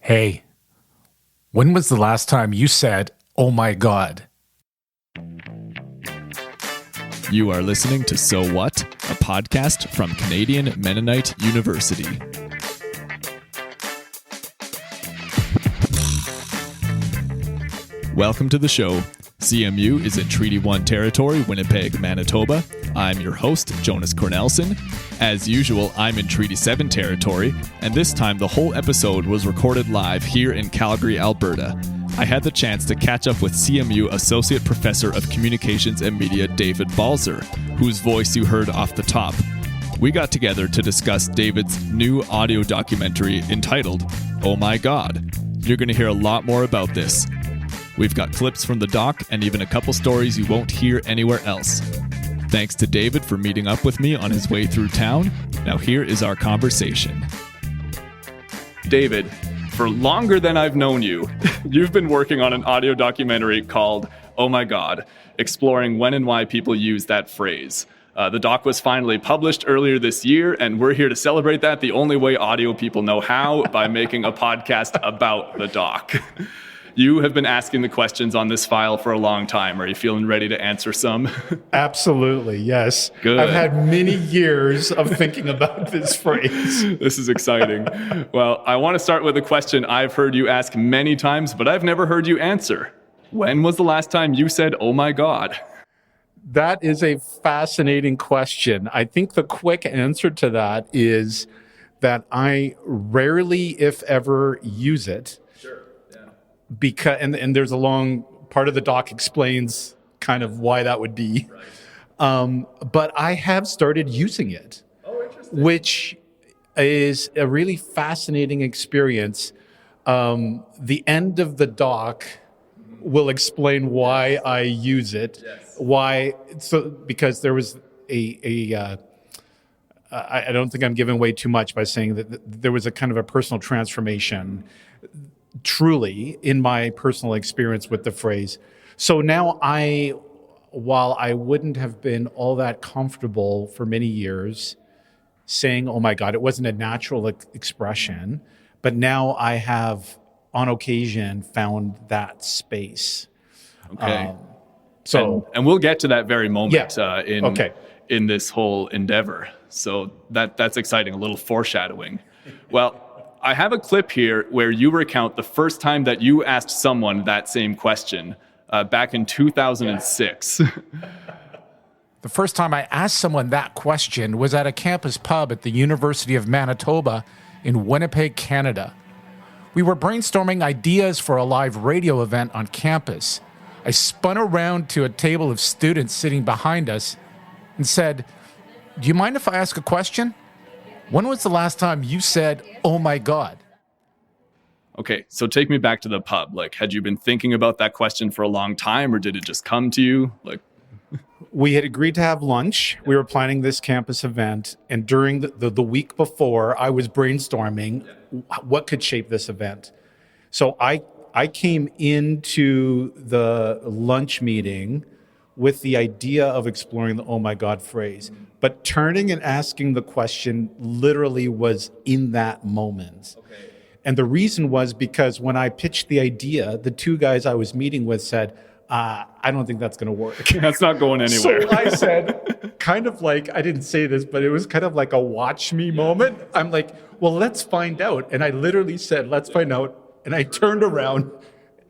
Hey, when was the last time you said, "Oh my God"? You are listening to So What, a podcast from Canadian Mennonite University. Welcome to the show. CMU is in Treaty 1 territory, Winnipeg, Manitoba. I'm your host, Jonas Cornelson. As usual, I'm in Treaty 7 territory, and this time the whole episode was recorded live here in Calgary, Alberta. I had the chance to catch up with CMU Associate Professor of Communications and Media David Balzer, whose voice you heard off the top. We got together to discuss David's new audio documentary entitled, Oh My God. You're going to hear a lot more about this. We've got clips from the doc and even a couple stories you won't hear anywhere else. Thanks to David for meeting up with me on his way through town. Now here is our conversation. David, for longer than I've known you, you've been working on an audio documentary called Oh My God, exploring when and why people use that phrase. The doc was finally published earlier this year, and we're here to celebrate that the only way audio people know how, by making a podcast about the doc. You have been asking the questions on this file for a long time. Are you feeling ready to answer some? Absolutely, yes. Good. I've had many years of thinking about this phrase. This is exciting. Well, I want to start with a question I've heard you ask many times, but I've never heard you answer. When was the last time you said, "Oh my God"? That is a fascinating question. I think the quick answer to that is that I rarely, if ever, use it. Because and there's a long part of the doc explains kind of why that would be. Right. But I have started using it, which is a really fascinating experience. The end of the doc will explain why I use it. Yes. Why? So because there was I don't think I'm giving away too much by saying that there was a kind of a personal transformation. Truly, in my personal experience with the phrase. So now while I wouldn't have been all that comfortable for many years saying, "Oh my God," it wasn't a natural expression, but now I have on occasion found that space. Okay. And we'll get to that very moment in this whole endeavor. So that's exciting, a little foreshadowing. Well, I have a clip here where you recount the first time that you asked someone that same question back in 2006. The first time I asked someone that question was at a campus pub at the University of Manitoba in Winnipeg, Canada. We were brainstorming ideas for a live radio event on campus. I spun around to a table of students sitting behind us and said, "Do you mind if I ask a question? When was the last time you said, 'Oh my God'?" Okay, so take me back to the pub. Like, had you been thinking about that question for a long time, or did it just come to you? We had agreed to have lunch. We were planning this campus event, and during the week before, I was brainstorming what could shape this event. So I came into the lunch meeting with the idea of exploring the "Oh my God" phrase. But turning and asking the question literally was in that moment. Okay. And the reason was because when I pitched the idea, the two guys I was meeting with said, "I don't think that's going to work." That's not going anywhere. So I said, kind of like, I didn't say this, but it was kind of like a watch me moment. I'm like, well, let's find out. And I literally said, "Let's find out." And I turned around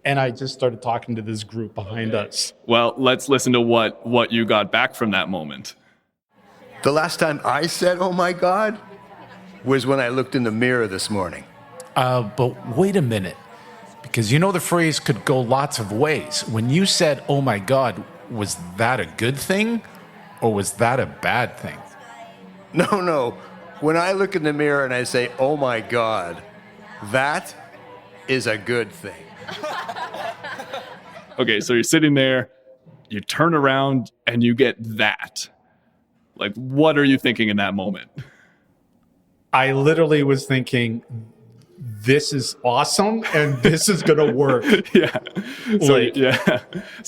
and I just started talking to this group behind us. Well, let's listen to what you got back from that moment. The last time I said, "Oh my God," was when I looked in the mirror this morning. But wait a minute, because the phrase could go lots of ways. When you said, "Oh my God," was that a good thing or was that a bad thing? No. When I look in the mirror and I say, "Oh my God," that is a good thing. Okay, so you're sitting there, you turn around and you get that. Like, what are you thinking in that moment? I literally was thinking, this is awesome and this is going to work. Yeah. So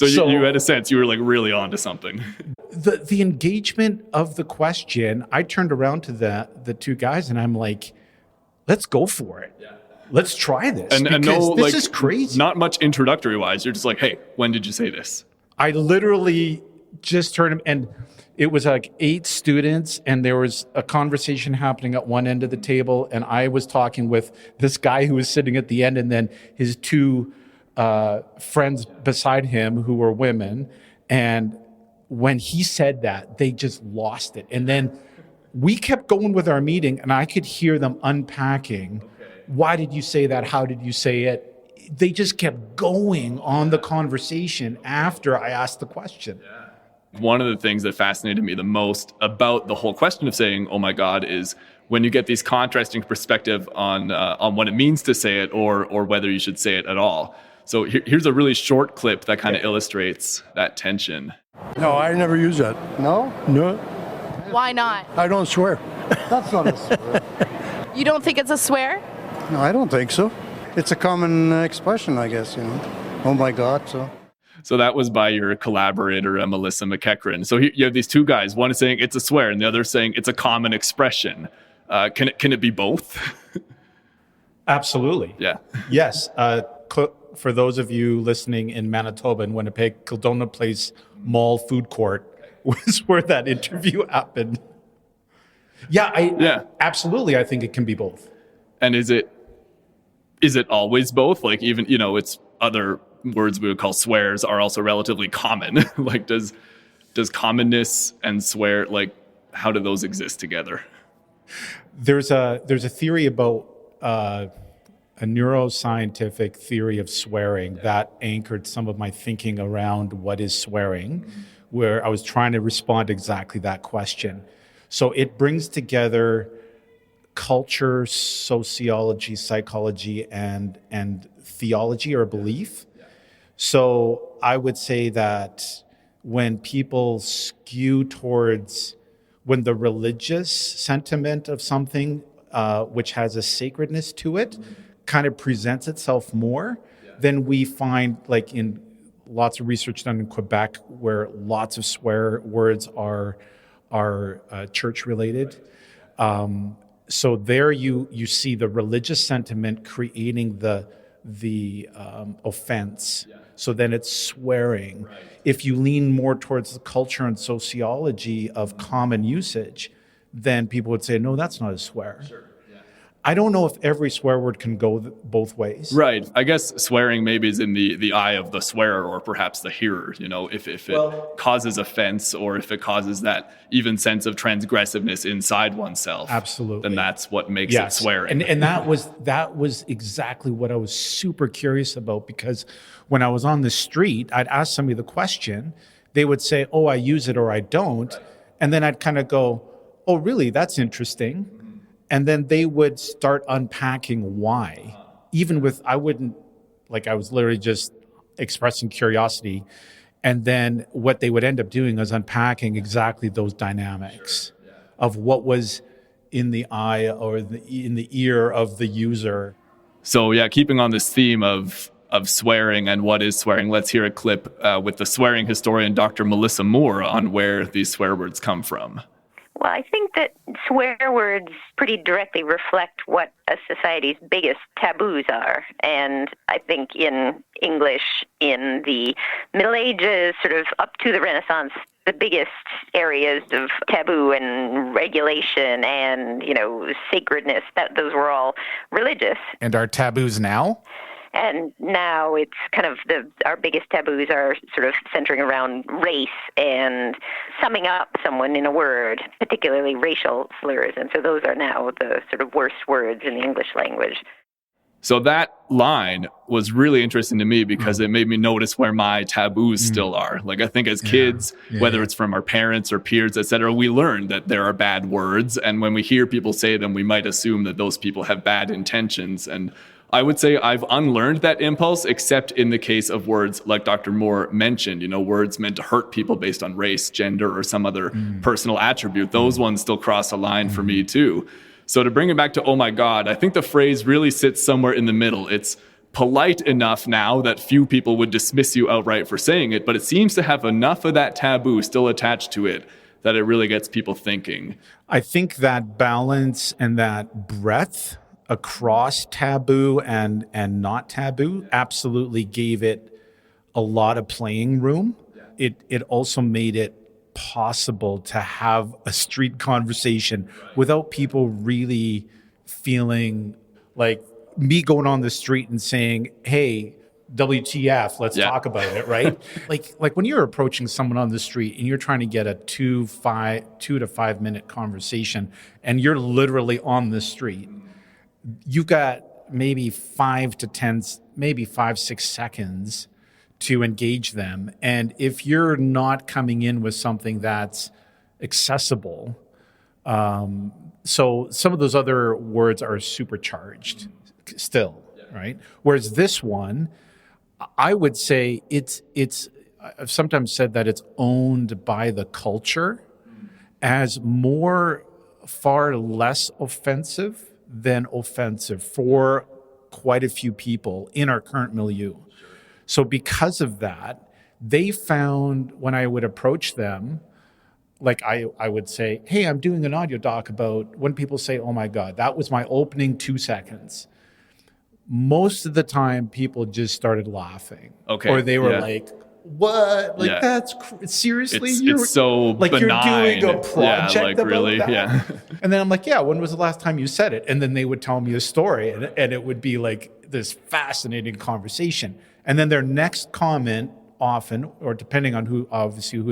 you had a sense you were like really onto something. The engagement of the question, I turned around to the two guys and I'm like, let's go for it. Yeah. let's try this. And because no, this like, is crazy. Not much introductory wise. You're just like, hey, when did you say this? I literally just heard him, and it was like 8 students, and there was a conversation happening at one end of the table, and I was talking with this guy who was sitting at the end, and then his 2 friends beside him who were women. And when he said that, they just lost it. And then we kept going with our meeting, and I could hear them unpacking. Why did you say that? How did you say it? They just kept going on the conversation after I asked the question. One of the things that fascinated me the most about the whole question of saying, oh my God, is when you get these contrasting perspective on what it means to say it or whether you should say it at all. So here's a really short clip that kind of illustrates that tension. No, I never use that. No? No, Why not? I don't swear. That's not a swear. You don't think it's a swear? No, I don't think so. It's a common expression, I guess, Oh my God, so. So that was by your collaborator, Melissa McEachran. So you have these 2 guys. One is saying it's a swear, and the other is saying it's a common expression. Can it be both? Absolutely. Yeah. Yes. For those of you listening in Manitoba and Winnipeg, Kildona Place Mall Food Court was where that interview happened. Yeah, absolutely. I think it can be both. And is it always both? Like even, it's other words we would call swears are also relatively common. Like does commonness and swear, like how do those exist together? There's a theory about a neuroscientific theory of swearing that anchored some of my thinking around what is swearing, where I was trying to respond to exactly that question. So it brings together culture, sociology, psychology, and theology or belief. So I would say that when people skew towards, when the religious sentiment of something which has a sacredness to it kind of presents itself more, then we find, like in lots of research done in Quebec, where lots of swear words are church related. So there you see the religious sentiment creating the offense. So then it's swearing. Right. If you lean more towards the culture and sociology of common usage, then people would say, no, that's not a swear. Sure. Yeah. I don't know if every swear word can go both ways. Right. I guess swearing maybe is in the eye of the swearer or perhaps the hearer, if it causes offense or if it causes that even sense of transgressiveness inside oneself. Absolutely. Then that's what makes it swearing. And that was exactly what I was super curious about, because when I was on the street, I'd ask somebody the question, they would say, oh, I use it or I don't. Right. And then I'd kind of go, oh, really? That's interesting. And then they would start unpacking why. Even with, I was literally just expressing curiosity. And then what they would end up doing is unpacking exactly those dynamics of what was in the eye or in the ear of the user. So keeping on this theme of swearing and what is swearing, let's hear a clip with the swearing historian, Dr. Melissa Moore, on where these swear words come from. Well, I think that swear words pretty directly reflect what a society's biggest taboos are. And I think in English, in the Middle Ages, sort of up to the Renaissance, the biggest areas of taboo and regulation and, sacredness, those were all religious. And our taboos now? And now it's kind of our biggest taboos are sort of centering around race and summing up someone in a word, particularly racial slurs. And so those are now the sort of worst words in the English language. So that line was really interesting to me because it made me notice where my taboos still are. Like I think as kids, whether it's from our parents or peers, et cetera, we learn that there are bad words. And when we hear people say them, we might assume that those people have bad intentions. And I would say I've unlearned that impulse, except in the case of words like Dr. Moore mentioned, words meant to hurt people based on race, gender, or some other personal attribute. Those ones still cross a line for me too. So to bring it back to, oh my God, I think the phrase really sits somewhere in the middle. It's polite enough now that few people would dismiss you outright for saying it, but it seems to have enough of that taboo still attached to it that it really gets people thinking. I think that balance and that breadth across taboo and not taboo absolutely gave it a lot of playing room. It also made it possible to have a street conversation without people really feeling like me going on the street and saying, hey, WTF, let's talk about it, right? like when you're approaching someone on the street and you're trying to get a 2 to 5 minute conversation and you're literally on the street, you've got maybe 5 to 10, maybe 5-6 seconds to engage them. And if you're not coming in with something that's accessible, so some of those other words are supercharged still, right? Whereas this one, I would say I've sometimes said that it's owned by the culture as far less offensive than offensive for quite a few people in our current milieu. So because of that, they found when I would approach them, like I would say, hey, I'm doing an audio doc about when people say, oh my God, that was my opening 2 seconds. Most of the time, people just started laughing. Okay. Or they were like, what? Like, that's seriously? It's so like benign. You're doing a project like about really, that? yeah. And then I'm like, yeah, when was the last time you said it? And then they would tell me a story, and it would be like this fascinating conversation. And then their next comment often, or depending on who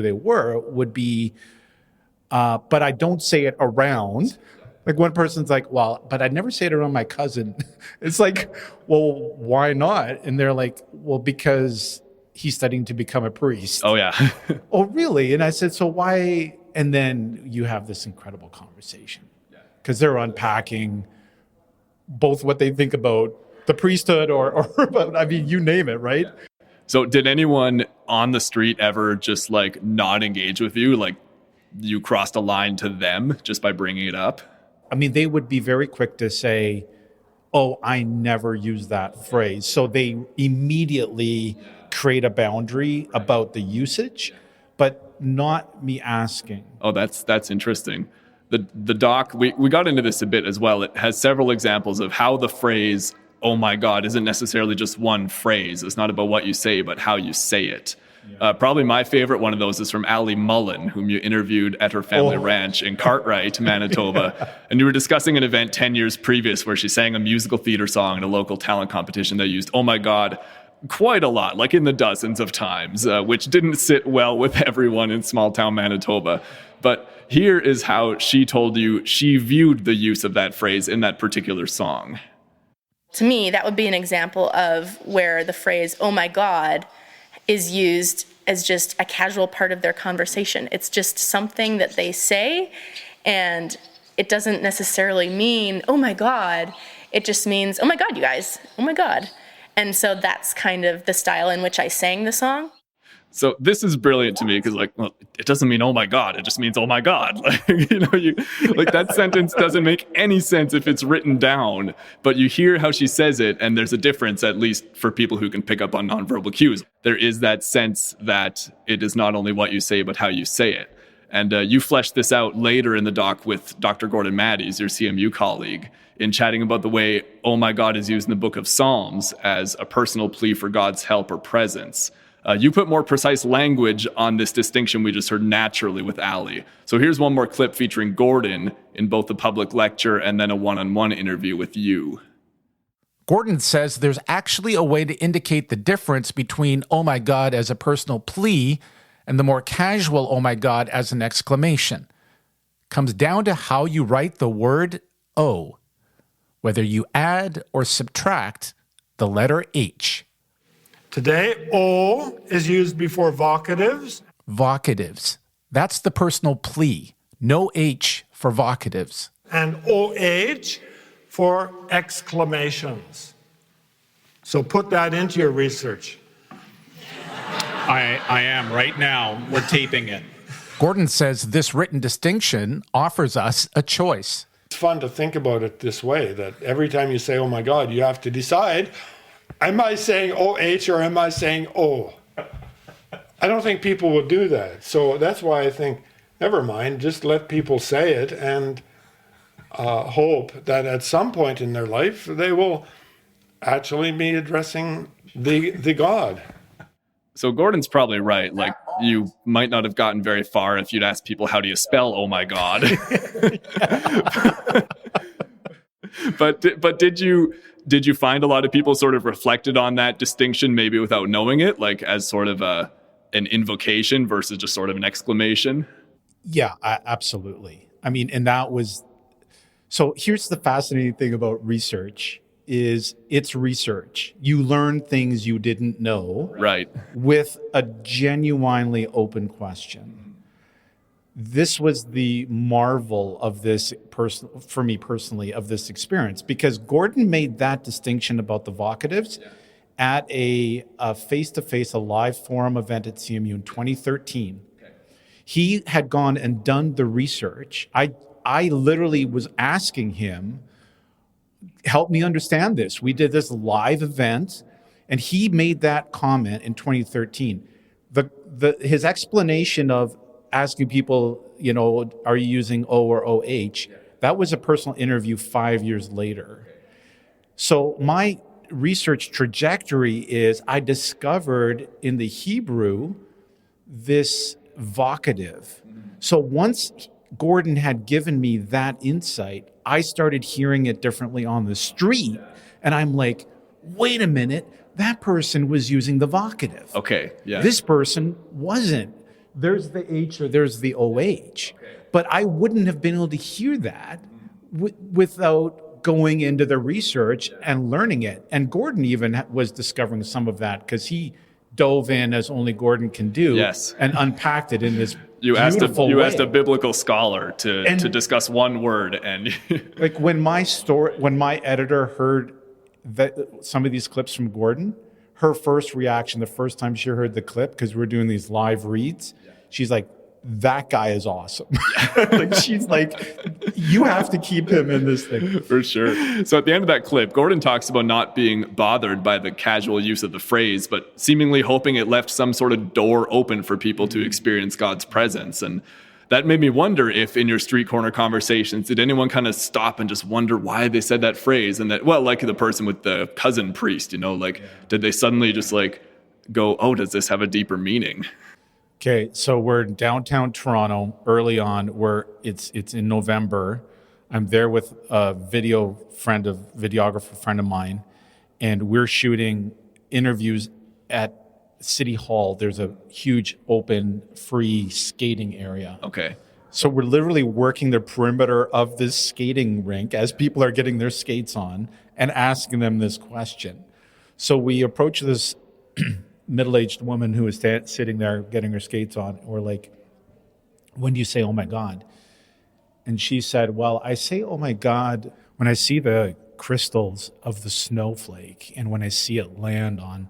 they were, would be, but I don't say it around. Like one person's like, well, but I'd never say it around my cousin. It's like, well, why not? And they're like, well, because he's studying to become a priest. Oh, yeah. Oh, really? And I said, so why? And then you have this incredible conversation because they're unpacking both what they think about the priesthood or about, I mean, you name it, right? So did anyone on the street ever just like not engage with you? Like you crossed a line to them just by bringing it up? I mean, they would be very quick to say, oh, I never use that phrase. So they immediately create a boundary about the usage, but not me asking. Oh, that's interesting. The doc, we got into this a bit as well. It has several examples of how the phrase, oh my God, isn't necessarily just one phrase. It's not about what you say, but how you say it. Probably my favorite one of those is from Allie Mullen, whom you interviewed at her family ranch in Cartwright, Manitoba. And you were discussing an event 10 years previous where she sang a musical theater song in a local talent competition that used, oh my God, quite a lot, like in the dozens of times, which didn't sit well with everyone in small town Manitoba. But here is how she told you she viewed the use of that phrase in that particular song. To me, that would be an example of where the phrase, oh my God, is used as just a casual part of their conversation. It's just something that they say, and it doesn't necessarily mean, oh my God. It just means, oh my God, you guys, oh my God. And so that's kind of the style in which I sang the song. So this is brilliant to me because, like, well, it doesn't mean, oh my God, it just means, oh my God. Like, like that sentence doesn't make any sense if it's written down, but you hear how she says it, and there's a difference, at least for people who can pick up on nonverbal cues. There is that sense that it is not only what you say, but how you say it. And you fleshed this out later in the doc with Dr. Gordon Maddies, your CMU colleague, in chatting about the way, oh my God, is used in the book of Psalms as a personal plea for God's help or presence. You put more precise language on this distinction we just heard naturally with Allie. So here's one more clip featuring Gordon in both the public lecture and then a one-on-one interview with you. Gordon says there's actually a way to indicate the difference between oh my God as a personal plea and the more casual oh my God as an exclamation. Comes down to how you write the word oh, whether you add or subtract the letter H. Today, O is used before vocatives. Vocatives. That's the personal plea. No H for vocatives. And OH for exclamations. So put that into your research. I am right now. We're taping it. Gordon says this written distinction offers us a choice. It's fun to think about it this way, that every time you say, oh my God, you have to decide, am I saying OH or am I saying O? I don't think people will do that. So that's why I think, never mind, just let people say it and hope that at some point in their life they will actually be addressing the God. So Gordon's probably right. Like, you might not have gotten very far if you'd asked people, how do you spell "oh my God"? But did you find a lot of people sort of reflected on that distinction, maybe without knowing it, like as sort of an invocation versus just sort of an exclamation? Yeah, absolutely. I mean, and that was, so here's the fascinating thing about research is it's research. You learn things you didn't know. Right. With a genuinely open question. This was the marvel of this person, for me personally, of this experience, because Gordon made that distinction about the vocatives at a face-to-face, a live forum event at CMU in 2013. He had gone and done the research. I literally was asking him, help me understand this. We did this live event, and he made that comment in 2013. His explanation of asking people, are you using O or OH, that was a personal interview 5 years later. So my research trajectory is I discovered in the Hebrew this vocative. So once Gordon had given me that insight, I started hearing it differently on the street. And I'm like, wait a minute, that person was using the vocative. Okay, yeah. This person wasn't. There's the H or there's the OH. But I wouldn't have been able to hear that without going into the research and learning it. And Gordon even was discovering some of that because he dove in as only Gordon can do. Yes. And unpacked it in this You asked way. a biblical scholar to discuss one word, and like when my editor heard that some of these clips from Gordon, her first reaction the first time she heard the clip, because we're doing these live reads, she's like, that guy is awesome. Like, she's like, you have to keep him in this thing. For sure. So at the end of that clip, Gordon talks about not being bothered by the casual use of the phrase, but seemingly hoping it left some sort of door open for people to experience God's presence. And that made me wonder if in your street corner conversations, did anyone kind of stop and just wonder why they said that phrase? And that, well, like the person with the cousin priest, did they suddenly just like go, oh, does this have a deeper meaning? Okay, so we're in downtown Toronto early on, where it's in November. I'm there with a videographer friend of mine, and we're shooting interviews at City Hall. There's a huge open, free skating area. Okay. So we're literally working the perimeter of this skating rink as people are getting their skates on and asking them this question. So we approach this middle-aged woman who was sitting there getting her skates on. We're like, when do you say, oh my God? And she said, well, I say, oh my God, when I see the crystals of the snowflake and when I see it land on.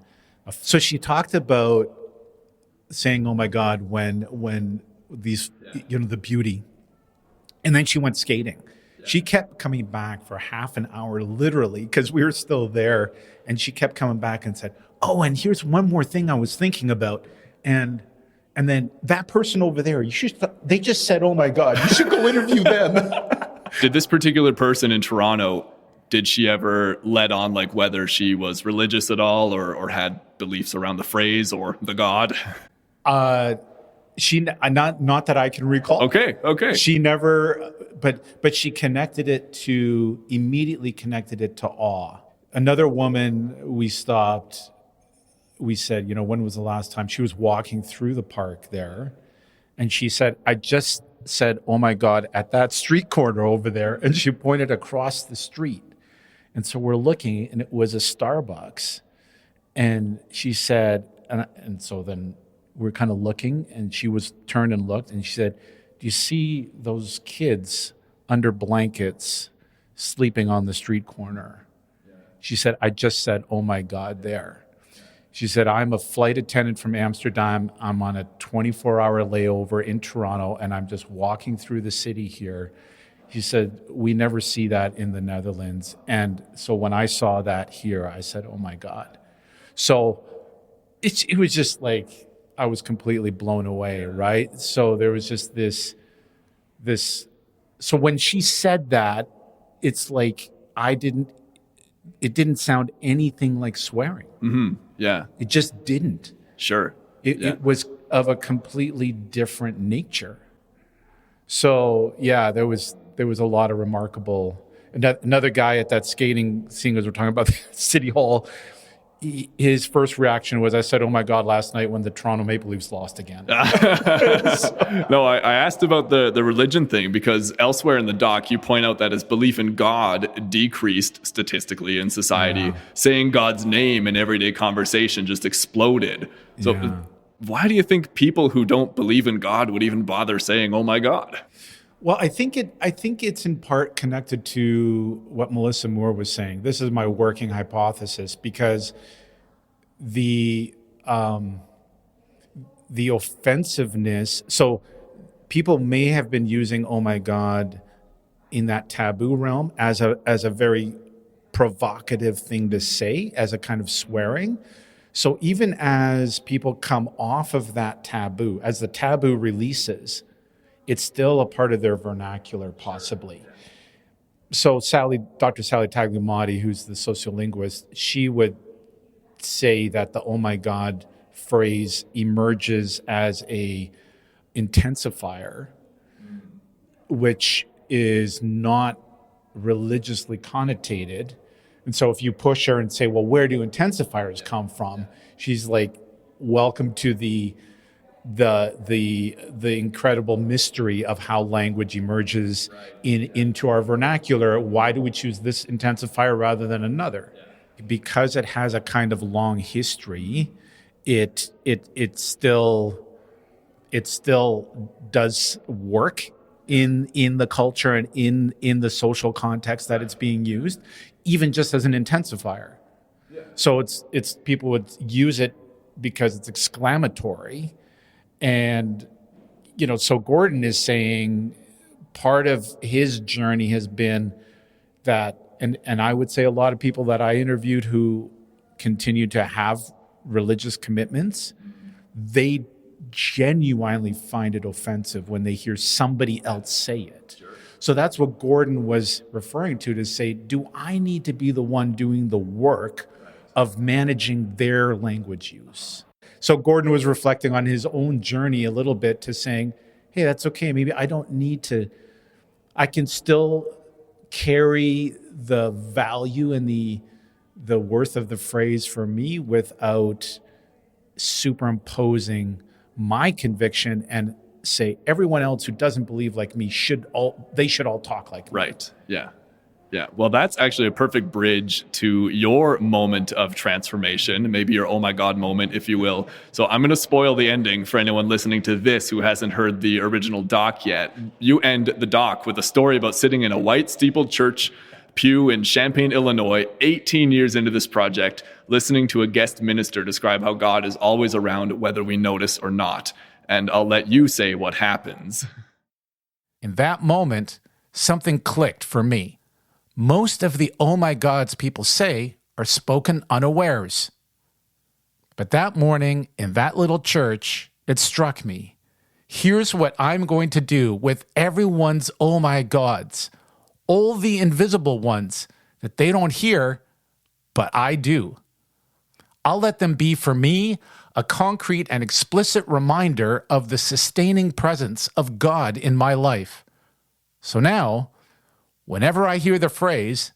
So she talked about saying, oh my God, when these, the beauty. And then she went skating. She kept coming back for half an hour, literally, because we were still there. And she kept coming back and said, oh, and here's one more thing I was thinking about. And then that person over there, they just said, oh my God, you should go interview them. Did this particular person in Toronto, did she ever let on like whether she was religious at all or had beliefs around the phrase or the God? She not that I can recall. Okay. She never, but she immediately connected it to awe. Another woman we stopped, we said, when was the last time? She was walking through the park there, and she said, I just said, oh my God, at that street corner over there, and she pointed across the street. And so we're looking, and it was a Starbucks. And she said, and so then we're kind of looking, and she was turned and looked, and she said, do you see those kids under blankets sleeping on the street corner? She said, I just said, oh my God, there. She said, I'm a flight attendant from Amsterdam. I'm on a 24-hour layover in Toronto, and I'm just walking through the city here. She said, we never see that in the Netherlands. And so when I saw that here, I said, oh my God. So it was just like, I was completely blown away, right? So there was just this So when she said that, it's like it didn't sound anything like swearing. Yeah. It just didn't. Sure. It was of a completely different nature. So yeah, there was a lot of remarkable. Another guy at that skating scene, as we're talking about City Hall, his first reaction was, I said, "Oh my God," last night when the Toronto Maple Leafs lost again. No, I asked about the religion thing because elsewhere in the doc, you point out that as belief in God decreased statistically in society, saying God's name in everyday conversation just exploded. So why do you think people who don't believe in God would even bother saying, "Oh my God"? Well, I think it's in part connected to what Melissa Moore was saying. This is my working hypothesis, because the offensiveness. So people may have been using "Oh my God" in that taboo realm as a very provocative thing to say, as a kind of swearing. So even as people come off of that taboo, as the taboo releases, it's still a part of their vernacular, possibly. So Dr. Sally Tagliamati, who's the sociolinguist, she would say that the "Oh my God" phrase emerges as a intensifier, which is not religiously connotated. And so if you push her and say, "Well, where do intensifiers come from?" She's like, "Welcome to the incredible mystery of how language emerges into our vernacular. Why do we choose this intensifier rather than another?" Because it has a kind of long history, it still does work in the culture and in the social context that it's being used, even just as an intensifier. So it's people would use it because it's exclamatory. And, so Gordon is saying part of his journey has been that, and I would say a lot of people that I interviewed who continue to have religious commitments, they genuinely find it offensive when they hear somebody else say it. So that's what Gordon was referring to say, do I need to be the one doing the work of managing their language use? So Gordon was reflecting on his own journey a little bit to saying, hey, that's okay. Maybe I don't need to, I can still carry the value and the worth of the phrase for me without superimposing my conviction and say everyone else who doesn't believe like me should all talk like me. Right. Yeah. Yeah. Well, that's actually a perfect bridge to your moment of transformation, maybe your "Oh my God" moment, if you will. So I'm going to spoil the ending for anyone listening to this who hasn't heard the original doc yet. You end the doc with a story about sitting in a white steepled church pew in Champaign, Illinois, 18 years into this project, listening to a guest minister describe how God is always around whether we notice or not. And I'll let you say what happens. In that moment, something clicked for me. Most of the "Oh my Gods" people say are spoken unawares. But that morning in that little church, it struck me. Here's what I'm going to do with everyone's "Oh my Gods," all the invisible ones that they don't hear, but I do. I'll let them be, for me, a concrete and explicit reminder of the sustaining presence of God in my life. So now, whenever I hear the phrase,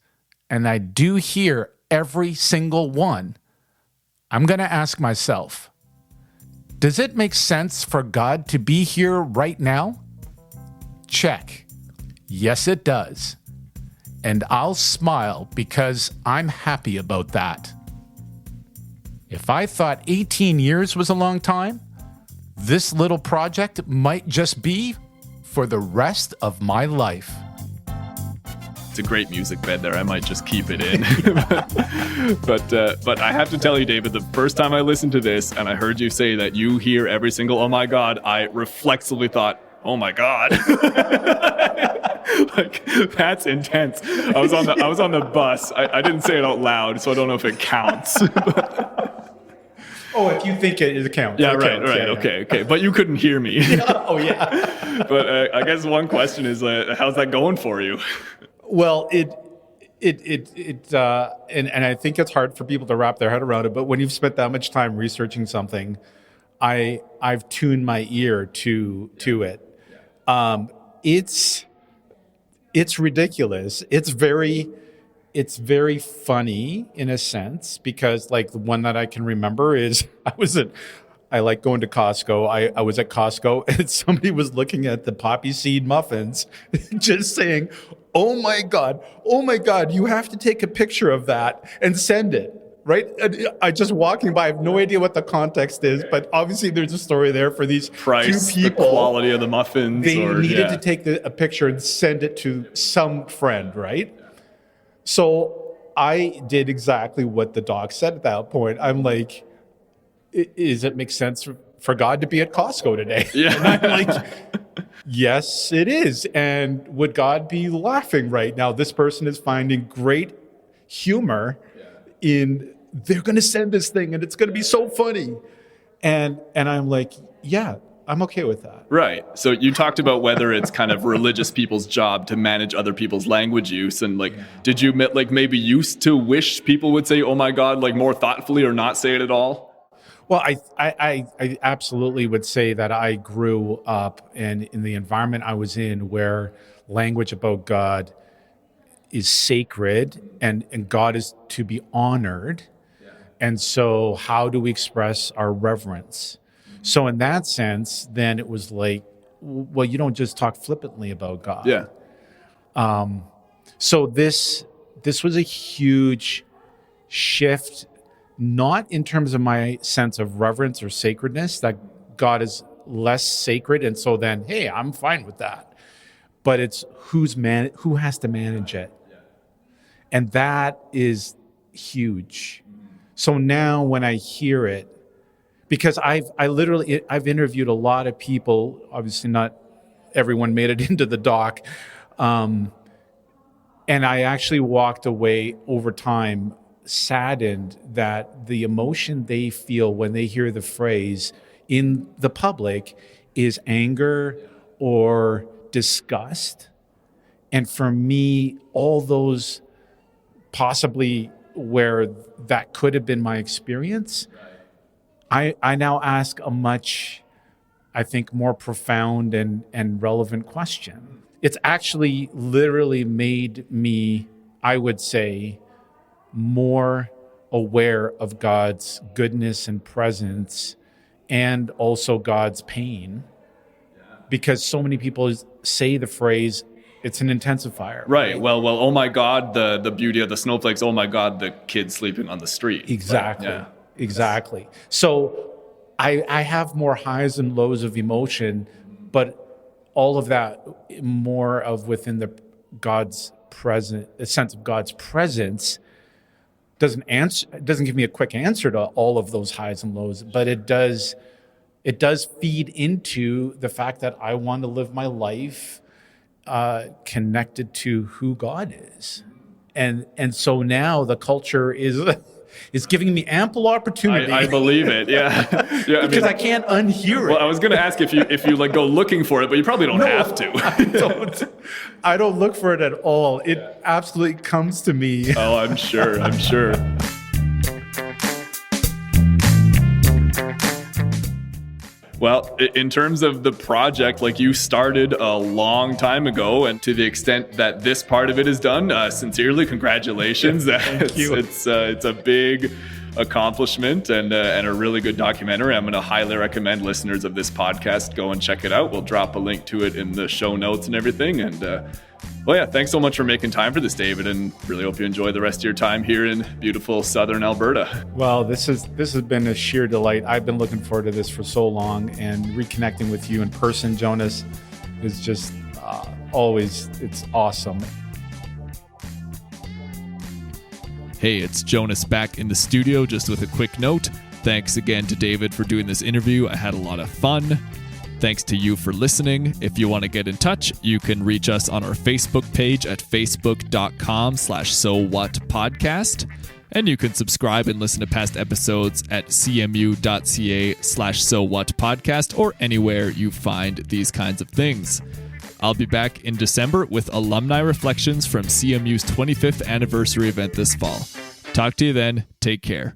and I do hear every single one, I'm going to ask myself, does it make sense for God to be here right now? Check. Yes, it does. And I'll smile because I'm happy about that. If I thought 18 years was a long time, this little project might just be for the rest of my life. It's a great music bed there. I might just keep it in. But I have to tell you, David, the first time I listened to this and I heard you say that you hear every single "Oh my God," I reflexively thought, "Oh my God." Like, that's intense. I was on the bus. I didn't say it out loud, so I don't know if it counts. Oh, if you think it counts. Yeah, it right, counts. right. Okay. But you couldn't hear me. Oh, yeah. But I guess one question is, how's that going for you? Well, and I think it's hard for people to wrap their head around it. But when you've spent that much time researching something, I've tuned my ear to it. It's ridiculous. It's very funny in a sense, because like the one that I can remember is I like going to Costco. I was at Costco and somebody was looking at the poppy seed muffins just saying, oh my God, you have to take a picture of that and send it. Right? I just walking by, I have no idea what the context is, but obviously there's a story there for these Price, two people. the quality of the muffins. They needed to take a picture and send it to some friend, right? So I did exactly what the doc said at that point. I'm like, does it make sense for God to be at Costco today? Yeah. And I'm like, yes, it is. And would God be laughing right now? This person is finding great humor in, they're going to send this thing and it's going to be so funny. And I'm like, yeah, I'm okay with that. Right. So you talked about whether it's kind of religious people's job to manage other people's language use. And like, did you like maybe used to wish people would say, oh my God, like more thoughtfully, or not say it at all? Well, I absolutely would say that I grew up and in the environment I was in where language about God is sacred and God is to be honored. And so how do we express our reverence? So in that sense, then it was like, well, you don't just talk flippantly about God. Yeah. So this was a huge shift, not in terms of my sense of reverence or sacredness, that God is less sacred. And so then, hey, I'm fine with that. But it's who has to manage it. And that is huge. So now when I hear it, because I've interviewed a lot of people, obviously not everyone made it into the doc, and I actually walked away over time saddened that the emotion they feel when they hear the phrase in the public is anger or disgust. And for me, all those possibly where that could have been my experience, I now ask a much, I think, more profound and relevant question. It's actually literally made me, I would say, more aware of God's goodness and presence and also God's pain. Because so many people say the phrase, it's an intensifier. Right. Well, oh my God, the beauty of the snowflakes. Oh my God, the kid sleeping on the street. Exactly. But, yeah. Exactly. So I have more highs and lows of emotion, but all of that more of within the sense of God's presence doesn't give me a quick answer to all of those highs and lows, but it does feed into the fact that I want to live my life connected to who God is. And so now the culture is giving me ample opportunity. I believe it. Yeah. Because I can't unhear it. Well, I was going to ask if you like go looking for it, but you probably don't have to. I don't look for it at all. It absolutely comes to me. Oh, I'm sure. Well, in terms of the project, like you started a long time ago, and to the extent that this part of it is done, sincerely, congratulations. Thank you. It's a big accomplishment and a really good documentary. I'm going to highly recommend listeners of this podcast go and check it out. We'll drop a link to it in the show notes and everything. And well, yeah, thanks so much for making time for this, David, and really hope you enjoy the rest of your time here in beautiful southern Alberta. Well, this has been a sheer delight. I've been looking forward to this for so long, and reconnecting with you in person, Jonas, is just always, it's awesome. Hey, it's Jonas back in the studio just with a quick note. Thanks again to David for doing this interview. I had a lot of fun. Thanks to you for listening. If you want to get in touch, you can reach us on our Facebook page at facebook.com/sowwhatpodcast. And you can subscribe and listen to past episodes at cmu.ca/sowhatpodcast or anywhere you find these kinds of things. I'll be back in December with alumni reflections from CMU's 25th anniversary event this fall. Talk to you then. Take care.